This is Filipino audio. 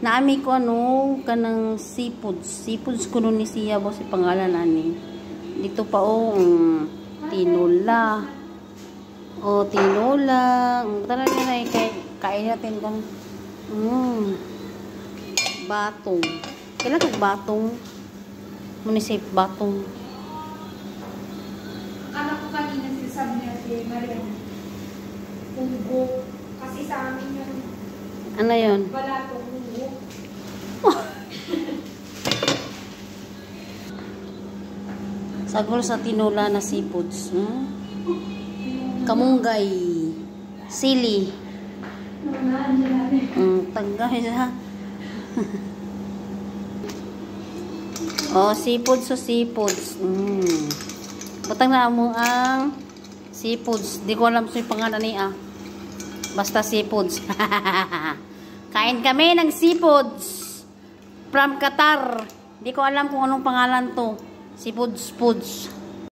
naami ko ano kanang seafoods kuno ni siya bo si pangalan ani. Dito pa tinola. Tinola. Tara na kain natin kan. Batong. Kailan kag batong? Munisip batong. Anak ko kanina sinasabi niya si Maria. Tunggo. Kasi sa amin yun. Ano yun? Wala to, tunggo. Sagol sa tinola na seafoods. Kamunggay. Sili. Tagay ha. Seafoods. Butang na mo ang seafoods. Di ko alam sa pangalan niya. Basta seafoods. Kain kami ng seafoods. From Qatar. Di ko alam kung anong pangalan to. Seafoods.